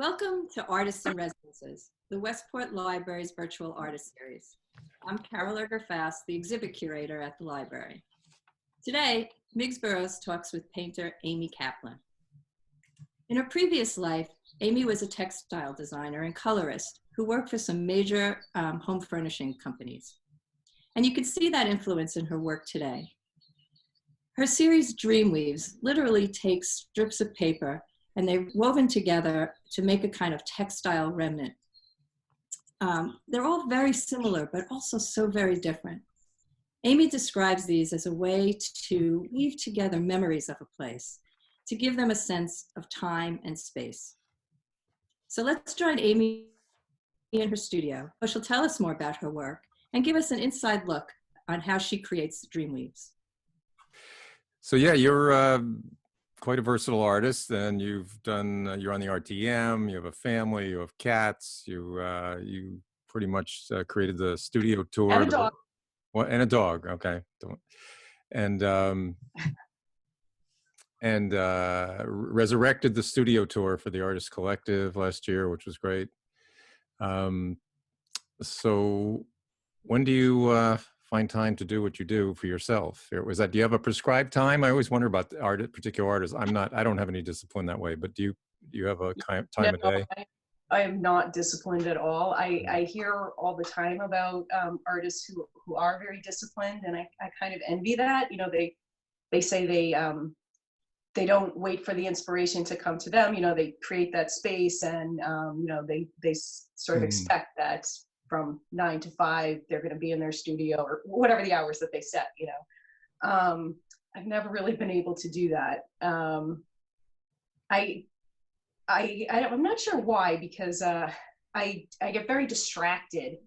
Welcome to Artists in Residences, the Westport Library's virtual artist series. I'm Carol Erger-Fass, the exhibit curator at the library. Today, Miggs Burrows talks with painter Amy Kaplan. In her previous life, Amy was a textile designer and colorist who worked for some major home furnishing companies. And you can see that influence in her work today. Her series Dreamweaves literally takes strips of paper and they're woven together to make a kind of textile remnant. They're all very similar, but also so very different. Amy describes these as a way to weave together memories of a place, to give them a sense of time and space. So let's join Amy in her studio, where she'll tell us more about her work and give us an inside look on how she creates Dreamweaves. So yeah, you're quite a versatile artist, and you're on the RTM, you have a family, you have cats, you pretty much created the studio tour. And a dog. And a dog, okay. And resurrected the studio tour for the Artist Collective last year, which was great. So when do you find time to do what you do for yourself? Do you have a prescribed time? I always wonder about the particular artists. I don't have any discipline that way, but do you have a time of day? I am not disciplined at all. I hear all the time about artists who are very disciplined, and I kind of envy that. You know, they say they don't wait for the inspiration to come to them. You know, they create that space, and you know, they sort of expect that from 9 to 5, they're going to be in their studio or whatever the hours that they set, you know. I've never really been able to do that. I'm not sure why, because I get very distracted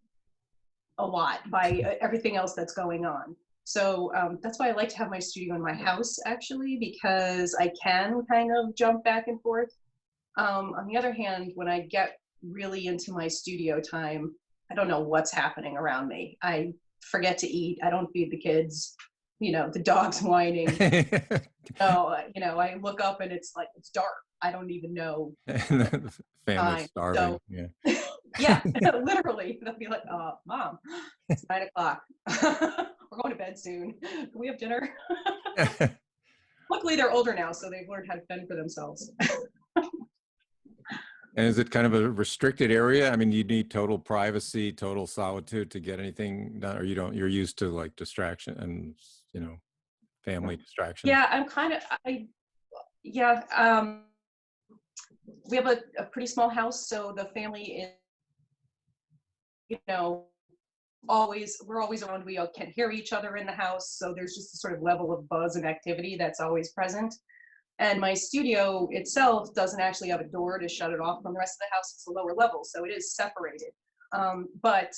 a lot by everything else that's going on. So that's why I like to have my studio in my house, actually, because I can kind of jump back and forth. On the other hand, when I get really into my studio time, I don't know what's happening around me. I forget to eat. I don't feed the kids. You know, the dog's whining. So, you know, I look up and it's dark. I don't even know. Family's starving. So, yeah. Yeah, literally. They'll be like, Mom, it's 9 o'clock. We're going to bed soon. Can we have dinner? Luckily, they're older now, so they've learned how to fend for themselves. And is it kind of a restricted area? I mean, you need total privacy, total solitude to get anything done, or you're used to like distraction and, you know, family distraction? Yeah, we have a pretty small house, so the family is, you know, we're always around. We all can hear each other in the house, so there's just a sort of level of buzz and activity that's always present. And my studio itself doesn't actually have a door to shut it off from the rest of the house. It's a lower level, so it is separated. But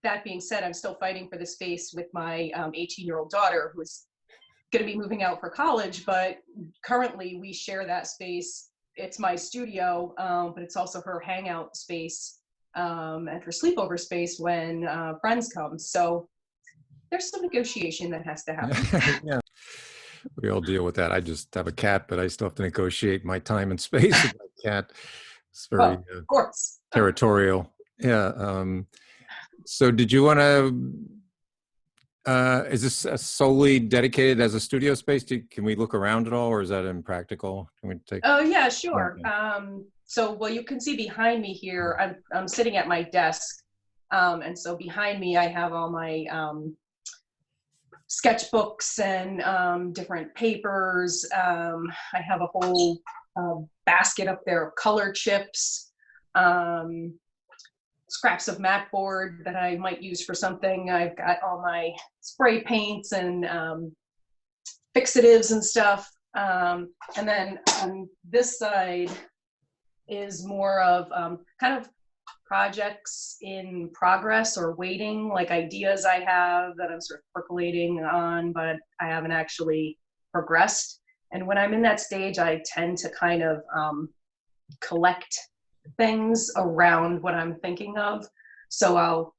that being said, I'm still fighting for the space with my 18-year-old daughter, who's going to be moving out for college. But currently, we share that space. It's my studio, but it's also her hangout space and her sleepover space when friends come. So there's some negotiation that has to happen. Yeah. We all deal with that. I just have a cat, but I still have to negotiate my time and space with my cat. It's very of course. territorial. Yeah. So did you want to, is this solely dedicated as a studio space? Can we look around at all, or is that impractical? Can we take? Oh yeah, sure. Okay. So, well, you can see behind me here, I'm sitting at my desk. And so behind me, I have all my sketchbooks and different papers. I have a whole basket up there of color chips, scraps of mat board that I might use for something. I've got all my spray paints and fixatives and stuff. And then on this side is more of kind of projects in progress or waiting, like ideas I have that I'm sort of percolating on, but I haven't actually progressed. And when I'm in that stage, I tend to kind of collect things around what I'm thinking of. So I'll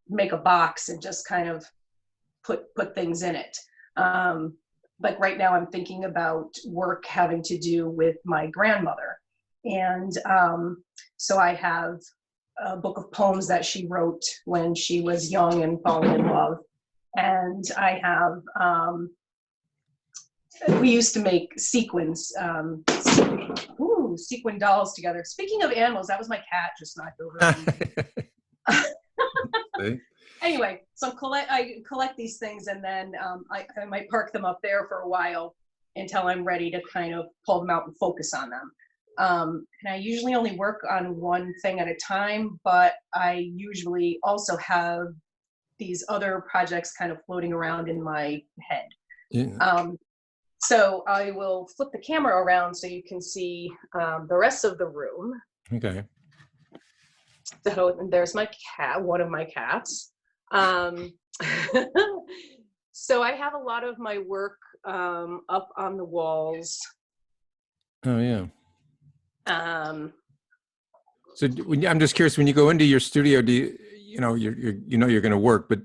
make a box and just kind of put things in it. Like right now I'm thinking about work having to do with my grandmother. And so I have a book of poems that she wrote when she was young and falling in love. And I have, we used to make sequins, sequin dolls together. Speaking of animals, that was my cat just knocked over. Anyway, so I collect these things, and then I might park them up there for a while until I'm ready to kind of pull them out and focus on them. And I usually only work on one thing at a time, but I usually also have these other projects kind of floating around in my head. Yeah. So I will flip the camera around so you can see the rest of the room. Okay. So there's my cat, one of my cats. So I have a lot of my work up on the walls. Oh yeah. So I'm just curious, when you go into your studio, do you know you're going to work, but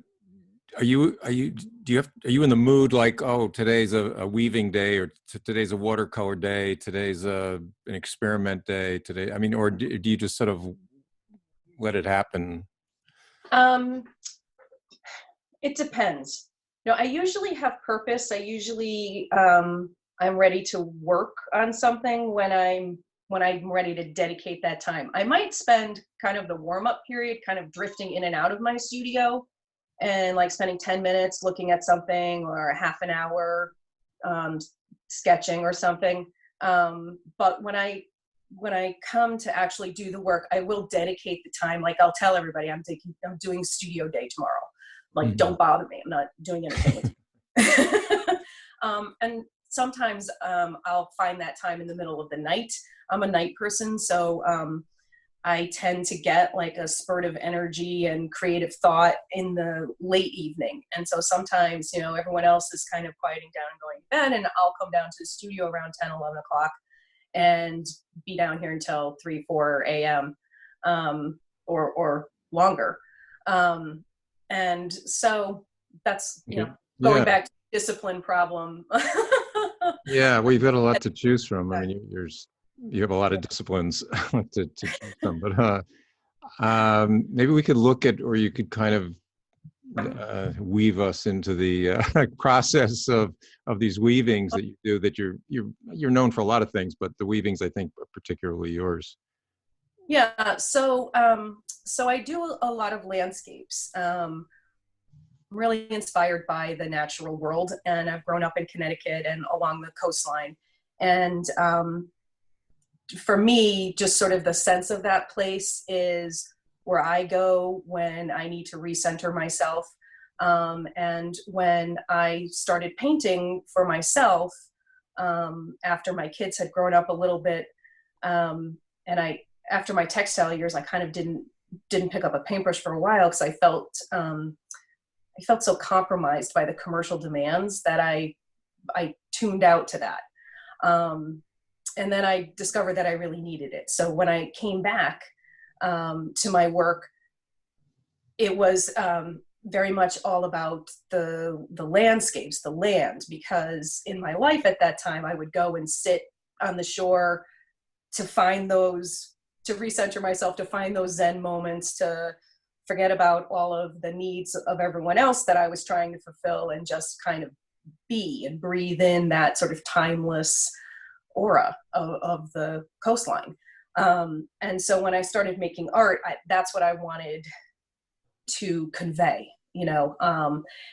are you in the mood like, oh, today's a weaving day, or today's a watercolor day, today's an experiment day today? I mean, or do you just sort of let it happen? It depends. You know, I usually have purpose. I usually I'm ready to work on something when I'm ready to dedicate that time. I might spend kind of the warm-up period kind of drifting in and out of my studio, and like spending 10 minutes looking at something, or a half an hour sketching or something. But when I come to actually do the work, I will dedicate the time. Like, I'll tell everybody I'm doing studio day tomorrow. Like, don't bother me. I'm not doing anything with you. And sometimes I'll find that time in the middle of the night. I'm a night person, so I tend to get like a spurt of energy and creative thought in the late evening. And so sometimes, you know, everyone else is kind of quieting down and going to bed, and I'll come down to the studio around 10, 11 o'clock and be down here until 3, 4 a.m. Or longer. And so that's, you know, going back to the discipline problem. Yeah, well, you've got a lot to choose from. I mean, you have a lot of disciplines to choose from. But maybe we could look at, or you could kind of weave us into the process of these weavings that you do. That you're known for a lot of things, but the weavings, I think, are particularly yours. Yeah. So so I do a lot of landscapes. I'm really inspired by the natural world, and I've grown up in Connecticut and along the coastline. And for me, just sort of the sense of that place is where I go when I need to recenter myself. And when I started painting for myself, after my kids had grown up a little bit, and after my textile years, I kind of didn't pick up a paintbrush for a while, because I felt so compromised by the commercial demands that I tuned out to that. And then I discovered that I really needed it. So when I came back to my work, it was very much all about the landscapes, the land, because in my life at that time, I would go and sit on the shore to find those, to recenter myself, to find those Zen moments, to forget about all of the needs of everyone else that I was trying to fulfill, and just kind of be and breathe in that sort of timeless aura of the coastline. And so when I started making art, that's what I wanted to convey, you know,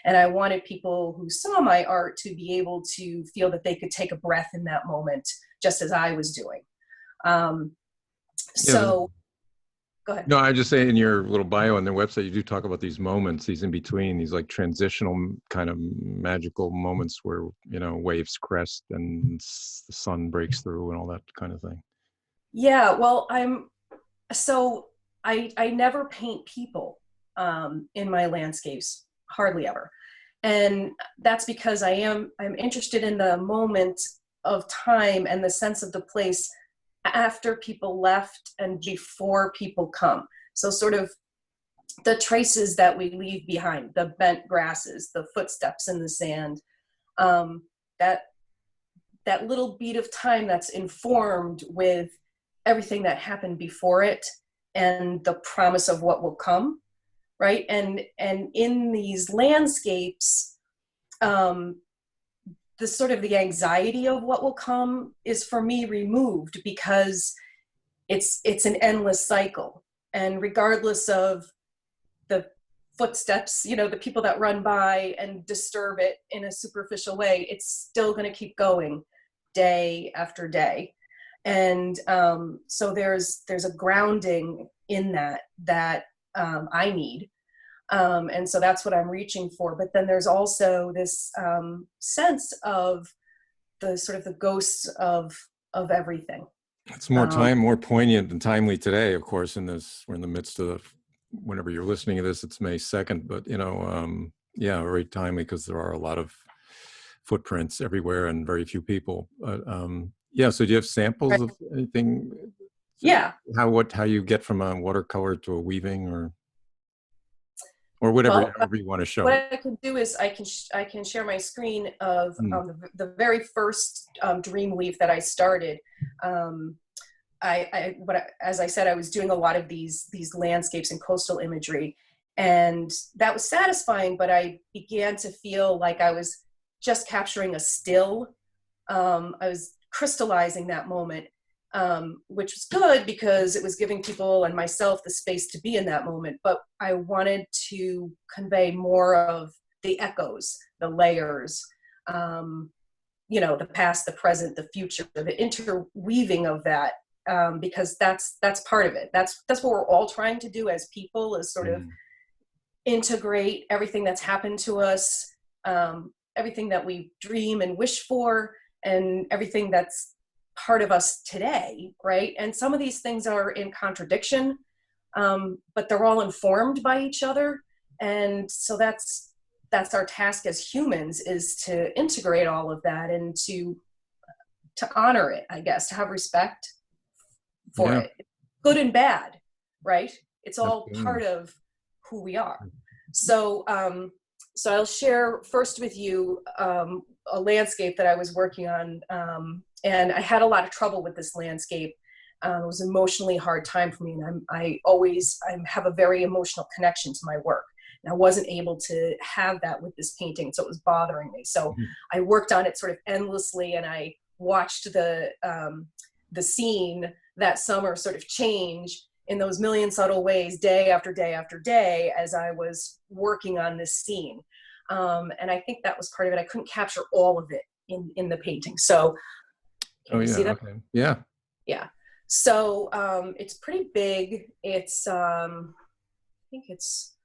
and I wanted people who saw my art to be able to feel that they could take a breath in that moment, just as I was doing. So go ahead. No, I just say in your little bio on their website, you do talk about these moments, these in between, these like transitional kind of magical moments where, you know, waves crest and the sun breaks through and all that kind of thing. Yeah, well, I never paint people in my landscapes, hardly ever. And that's because I'm interested in the moment of time and the sense of the place after people left and before people come. So sort of the traces that we leave behind, the bent grasses, the footsteps in the sand, that little beat of time that's informed with everything that happened before it and the promise of what will come, right? And in these landscapes, the sort of the anxiety of what will come is for me removed, because it's an endless cycle. And regardless of the footsteps, you know, the people that run by and disturb it in a superficial way, it's still going to keep going day after day. And so there's a grounding in that I need. And so that's what I'm reaching for. But then there's also this sense of the sort of the ghosts of everything. It's more poignant and timely today, of course, we're in the midst of, whenever you're listening to this, it's May 2nd, but, you know, yeah, very timely, because there are a lot of footprints everywhere and very few people. Yeah, so do you have samples of anything? Yeah. How you get from a watercolor to a weaving, or whatever, Well, however you want to show what it. I can do is I can share my screen of the very first Dreamweave that I started. As I said, I was doing a lot of these landscapes and coastal imagery, and that was satisfying. But I began to feel like I was just capturing a still. I was crystallizing that moment, which was good because it was giving people and myself the space to be in that moment. But I wanted to convey more of the echoes, the layers, you know, the past, the present, the future, the interweaving of that, because that's part of it. That's what we're all trying to do as people, is sort of integrate everything that's happened to us, everything that we dream and wish for, and everything that's part of us today, right? And some of these things are in contradiction, but they're all informed by each other. And so that's our task as humans, is to integrate all of that and to honor it, I guess, to have respect for it, good and bad, right? It's all part of who we are. So, so I'll share first with you a landscape that I was working on, and I had a lot of trouble with this landscape. It was an emotionally hard time for me, and I have a very emotional connection to my work. And I wasn't able to have that with this painting, so it was bothering me. So I worked on it sort of endlessly, and I watched the scene that summer sort of change in those million subtle ways, day after day after day, as I was working on this scene. And I think that was part of it. I couldn't capture all of it in the painting. So, can you see that? Okay. Yeah. Yeah. So it's pretty big. It's I think it's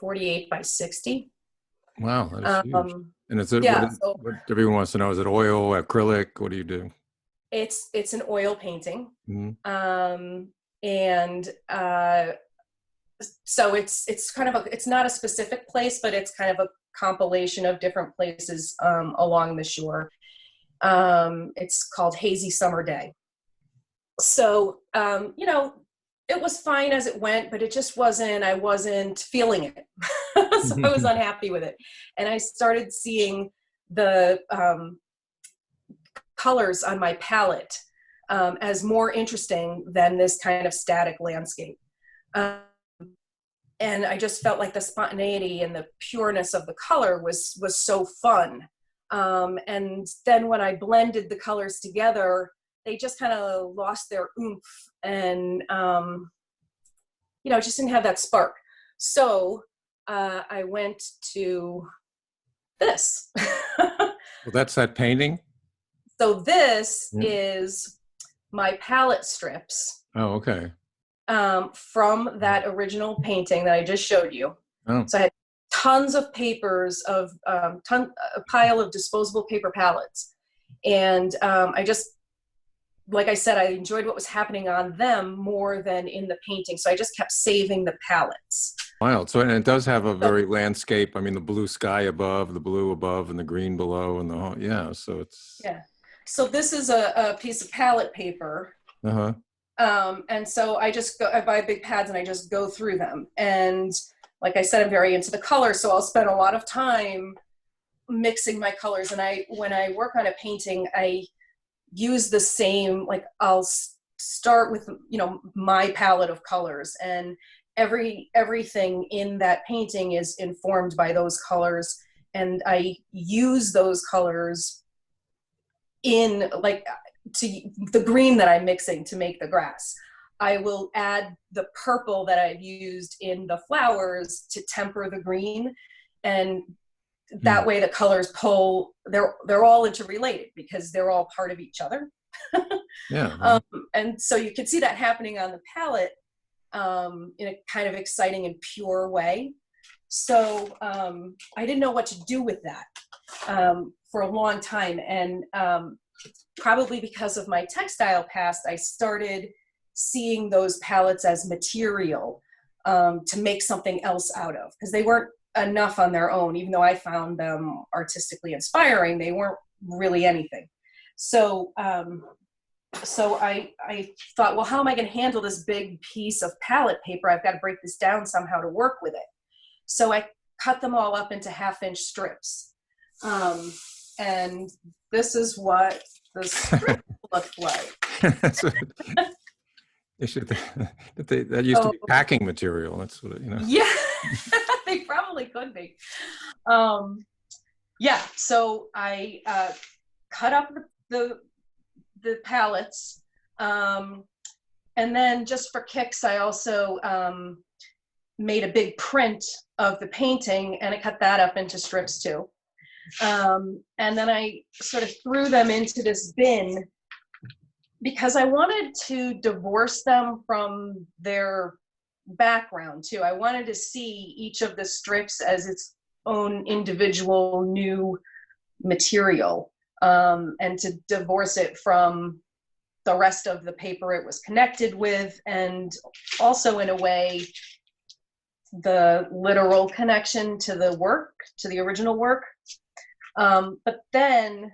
48 by 60. Wow, that is huge. And is it, yeah, what everyone wants to know, is it oil, acrylic? What do you do? It's an oil painting. So it's kind of it's not a specific place, but it's kind of a compilation of different places along the shore. It's called Hazy Summer Day. So, you know, it was fine as it went, but it just I wasn't feeling it. So I was unhappy with it. And I started seeing the colors on my palette as more interesting than this kind of static landscape. And I just felt like the spontaneity and the pureness of the color was so fun. And then when I blended the colors together, they just kind of lost their oomph, and you know, just didn't have that spark. So I went to this. Well, that's that painting? So this is my palette strips. Oh, okay. From that original painting that I just showed you. Oh. So I had tons of papers, of a pile of disposable paper palettes. And I just, like I said, I enjoyed what was happening on them more than in the painting. So I just kept saving the palettes. Wow. So, and it does have a very landscape. I mean, the blue sky above, the blue above, and the green below, and the whole, yeah. So it's. Yeah. So this is a piece of palette paper. Uh-huh. And so I buy big pads and I just go through them. And like I said, I'm very into the color. So I'll spend a lot of time mixing my colors. And when I work on a painting, I use the same, like I'll start with, you know, my palette of colors, and everything in that painting is informed by those colors, and I use those colors in, like, to the green that I'm mixing to make the grass. I will add the purple that I've used in the flowers to temper the green, and that way the colors pull, they're all interrelated because they're all part of each other. Yeah. And so you can see that happening on the palette in a kind of exciting and pure way. So I didn't know what to do with that for a long time. And probably because of my textile past, I started seeing those palettes as material to make something else out of, because they weren't enough on their own. Even though I found them artistically inspiring, they weren't really anything. So so I thought, well, how am I going to handle this big piece of palette paper? I've got to break this down somehow to work with it. So I cut them all up into 1/2-inch strips. And this is what the strip looked like. So they should, that used to be packing material. That's what, you know. Yeah, they probably could be. Yeah, so I cut up the palettes, and then just for kicks, I also made a big print of the painting, and I cut that up into strips too. And then I sort of threw them into this bin because I wanted to divorce them from their background too. I wanted to see each of the strips as its own individual new material, and to divorce it from the rest of the paper it was connected with, and also in a way the literal connection to the work, to the original work. But then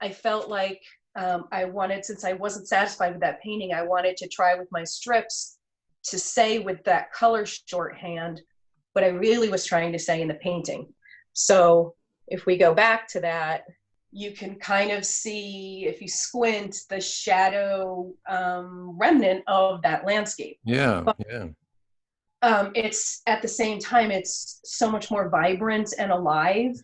I felt like I wanted, since I wasn't satisfied with that painting, I wanted to try with my strips to say with that color shorthand what I really was trying to say in the painting. So if we go back to that, you can kind of see, if you squint, the shadow remnant of that landscape. Yeah, but, yeah. It's, at the same time, it's so much more vibrant and alive.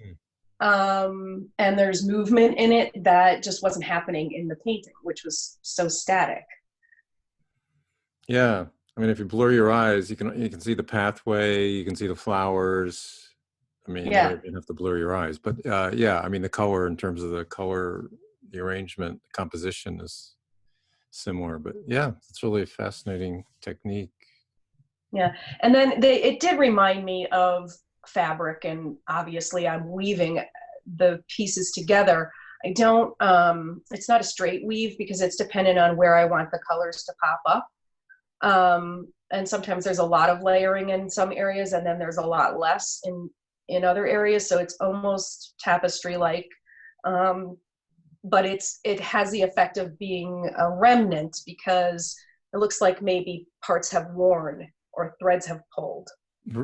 And there's movement in it that just wasn't happening in the painting, which was so static. Yeah, I mean, if you blur your eyes, you can see the pathway, you can see the flowers. I mean, Yeah. you don't have to blur your eyes, but yeah, I mean, the color, in terms of the color, the arrangement, the composition is similar. But yeah, it's really a fascinating technique. Yeah, and then it did remind me of fabric, and obviously I'm weaving the pieces together. I don't, it's not a straight weave because it's dependent on where I want the colors to pop up. And sometimes there's a lot of layering in some areas, and then there's a lot less in other areas. So it's almost tapestry-like, but it has the effect of being a remnant because it looks like maybe parts have worn or threads have pulled.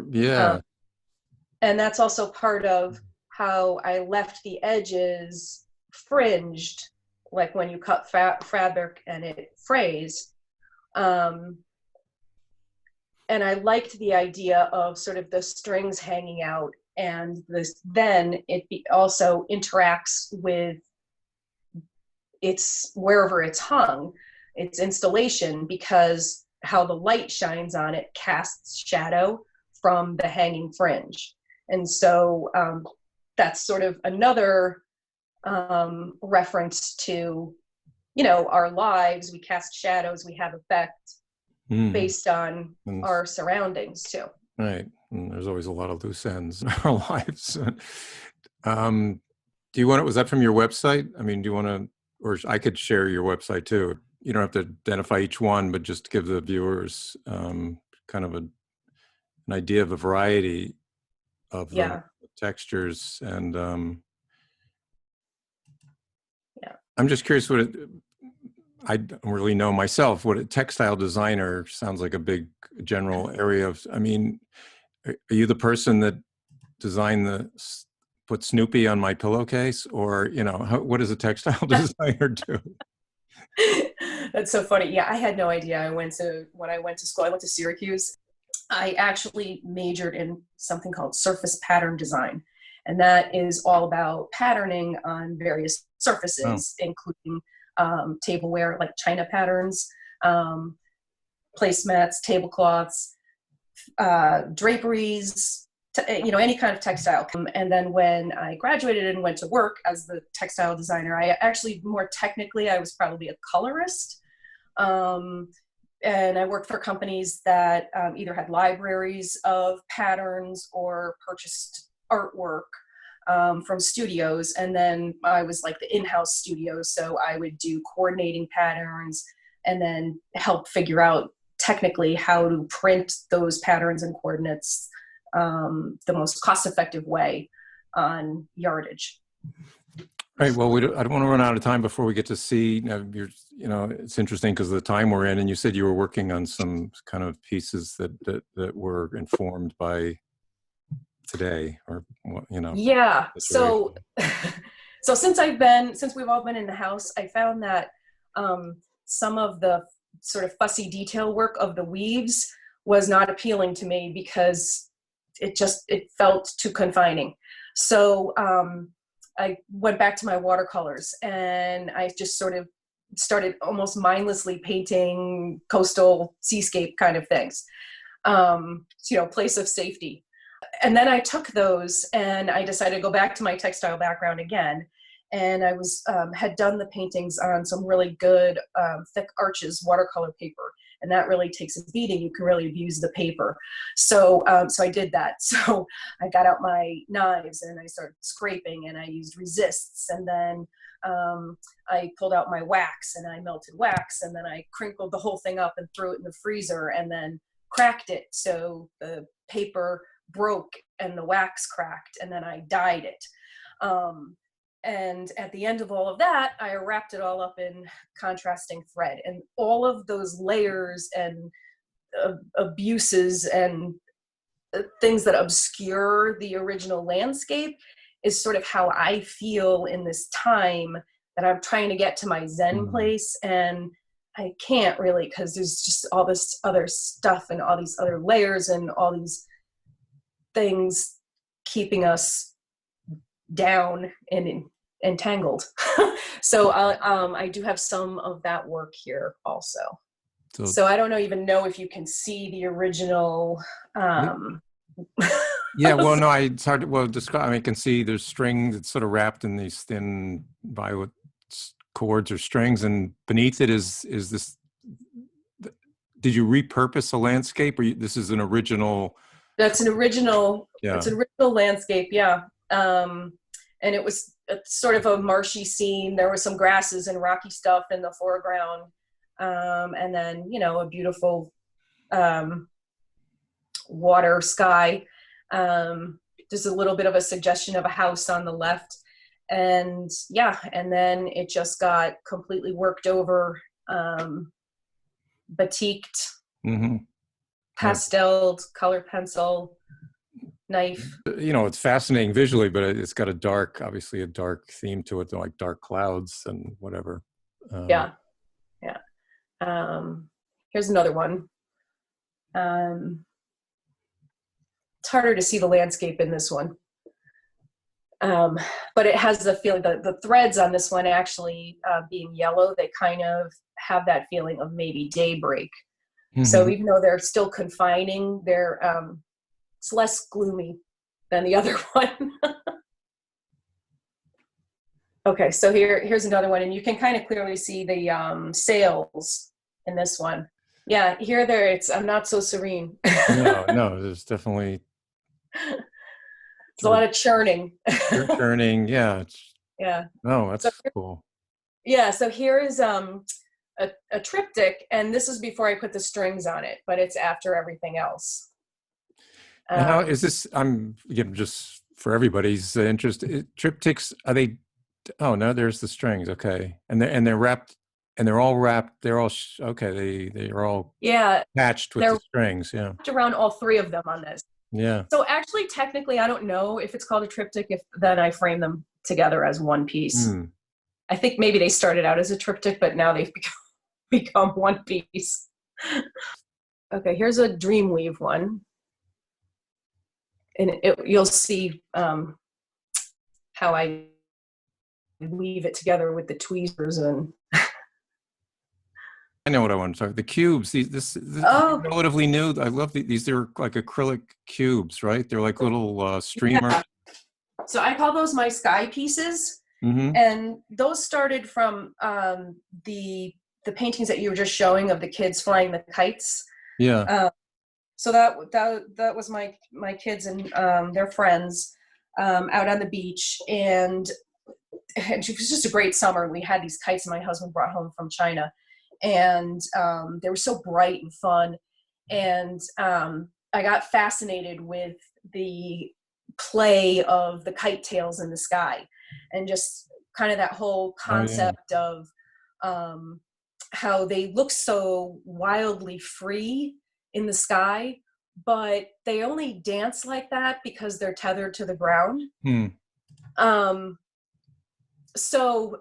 Yeah. And that's also part of how I left the edges fringed, like when you cut fabric and it frays. And I liked the idea of sort of the strings hanging out, and then it also interacts with wherever it's hung, its installation, because how the light shines on it casts shadow from the hanging fringe. And so that's sort of another reference to, you know, our lives. We cast shadows, we have effect based on our surroundings too. Right. And there's always a lot of loose ends in our lives. Do you want it, was that from your website? I mean, do you want to, or I could share your website too. You don't have to identify each one, but just give the viewers kind of an idea of a variety of textures. And I'm just curious I don't really know myself what a textile designer sounds like, a big general area of, I mean, are you the person that designed put Snoopy on my pillowcase, or, you know, what does a textile designer do? That's so funny. Yeah, I had no idea. When I went to school, I went to Syracuse. I actually majored in something called surface pattern design. And that is all about patterning on various Oh, surfaces, including tableware, like china patterns, placemats, tablecloths, draperies, any kind of textile. And then when I graduated and went to work as the textile designer, I actually, more technically, I was probably a colorist. And I worked for companies that either had libraries of patterns or purchased artwork from studios. And then I was like the in-house studio, so I would do coordinating patterns and then help figure out technically how to print those patterns and coordinates the most cost-effective way on yardage. right. Well, I don't want to run out of time before we get to see, it's interesting because of the time we're in, and you said you were working on some kind of pieces that were informed by today, or, Yeah. situation. So since we've all been in the house, I found that some of the sort of fussy detail work of the weaves was not appealing to me because it felt too confining. So I went back to my watercolors, and I just sort of started almost mindlessly painting coastal seascape kind of things. Place of safety. And then I took those and I decided to go back to my textile background again. And I had done the paintings on some really good thick arches watercolor paper. And that really takes a beating. You can really abuse the paper. So I did that. So I got out my knives and I started scraping, and I used resists. And then I pulled out my wax and I melted wax, and then I crinkled the whole thing up and threw it in the freezer, and then cracked it so the paper broke and the wax cracked, and then I dyed it. And at the end of all of that, I wrapped it all up in contrasting thread, and all of those layers and abuses and things that obscure the original landscape is sort of how I feel in this time that I'm trying to get to my Zen place. And I can't really, because there's just all this other stuff and all these other layers and all these things keeping us down and entangled. So I do have some of that work here also. So I don't even know if you can see the original. Yeah, well, no, it's hard to describe. I mean, I can see there's strings. It's sort of wrapped in these thin violet cords or strings, and beneath it is this. Did you repurpose a landscape, or this is an original? That's an original. Yeah. It's an original landscape. Yeah. And it was sort of a marshy scene. There were some grasses and rocky stuff in the foreground, and then a beautiful water sky. Just a little bit of a suggestion of a house on the left, and then it just got completely worked over, batiqued, pasteled, color pencil, knife. It's fascinating visually, but it's got obviously a dark theme to it, like dark clouds and whatever. Yeah. Here's another one. It's harder to see the landscape in this one. But it has the feeling that the threads on this one actually being yellow, they kind of have that feeling of maybe daybreak. So even though they're still confining, it's less gloomy than the other one. Okay, so here's another one, and you can kind of clearly see the sails in this one. Yeah, I'm not so serene. No, there's definitely There's a lot of churning. Churning, yeah. Yeah. Oh, that's cool. Yeah, so here is a triptych, and this is before I put the strings on it, but it's after everything else. Now, is this? I'm just for everybody's interest. Triptychs, are they? Oh no, there's the strings. Okay, and they're wrapped, and they're all wrapped. They're all okay. They're all patched with the strings. Yeah, wrapped around all three of them on this. Yeah. So actually, technically, I don't know if it's called a triptych if then I frame them together as one piece. I think maybe they started out as a triptych, but now they've become one piece. Okay, here's a Dreamweave one. And you'll see how I weave it together with the tweezers and. I know what I want to talk. The cubes. This Oh, relatively new. I love these. They're like acrylic cubes, right? They're like little streamers. yeah. So I call those my sky pieces, Mm-hmm. and those started from the paintings that you were just showing of the kids flying the kites. Yeah. So that was my kids and their friends out on the beach, and it was just a great summer. We had these kites my husband brought home from China, and they were so bright and fun. And I got fascinated with the play of the kite tails in the sky, and just kind of that whole concept of how they look so wildly free in the sky, but they only dance like that because they're tethered to the ground. So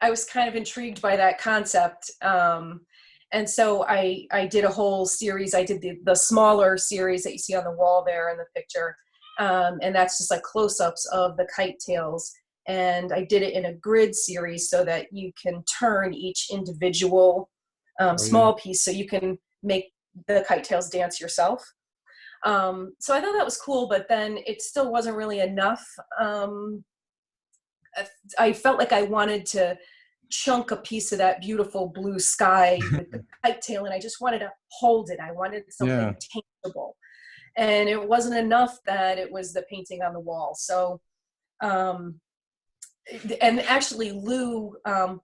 I was kind of intrigued by that concept. And so I did a whole series. I did the smaller series that you see on the wall there in the picture. And that's just like close-ups of the kite tails. And I did it in a grid series so that you can turn each individual small piece so you can make the kite tails dance yourself. So I thought that was cool, but then it still wasn't really enough. I felt like I wanted to chunk a piece of that beautiful blue sky with the kite tail, and I just wanted to hold it. I wanted something tangible. And it wasn't enough that it was the painting on the wall. So, and actually Lou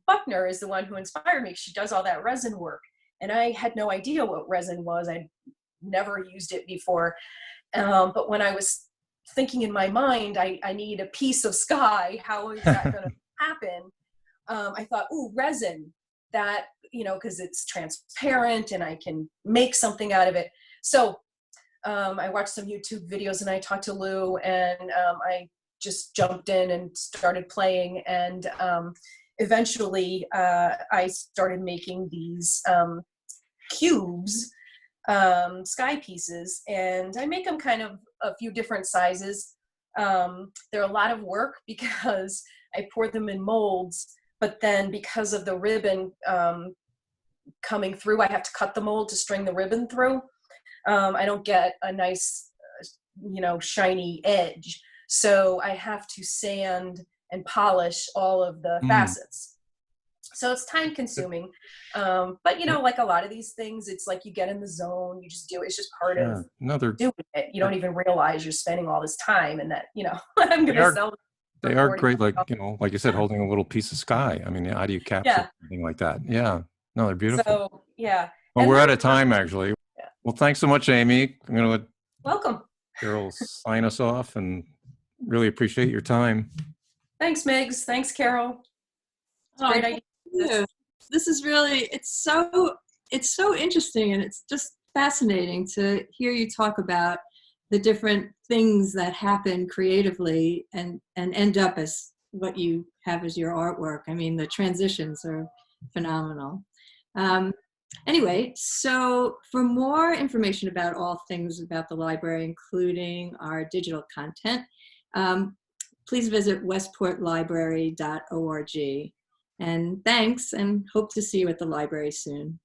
Buckner is the one who inspired me. She does all that resin work. And I had no idea what resin was. I'd never used it before. But when I was thinking in my mind, I need a piece of sky, how is that going to happen? I thought, ooh, resin, that, because it's transparent and I can make something out of it. So I watched some YouTube videos and I talked to Lou, and I just jumped in and started playing. And eventually I started making these cubes, sky pieces, and I make them kind of a few different sizes. They're a lot of work because I pour them in molds, but then because of the ribbon coming through, I have to cut the mold to string the ribbon through. I don't get a nice, shiny edge. So I have to sand and polish all of the facets. So it's time consuming. But, like a lot of these things, it's like you get in the zone, you just do it. It's just part of doing it. You don't even realize you're spending all this time and that, I'm going to sell. They are great, like you said, holding a little piece of sky. I mean, how do you capture something like that? Yeah. No, they're beautiful. So, yeah. Well, we're out of time, actually. Yeah. Well, thanks so much, Amy. I'm going to let Welcome. Carol sign us off, and really appreciate your time. Thanks, Megs. Thanks, Carol. It's a great idea. This is really, it's so interesting, and it's just fascinating to hear you talk about the different things that happen creatively and end up as what you have as your artwork. I mean, the transitions are phenomenal. Anyway, so for more information about all things about the library, including our digital content, please visit westportlibrary.org. And thanks, and hope to see you at the library soon.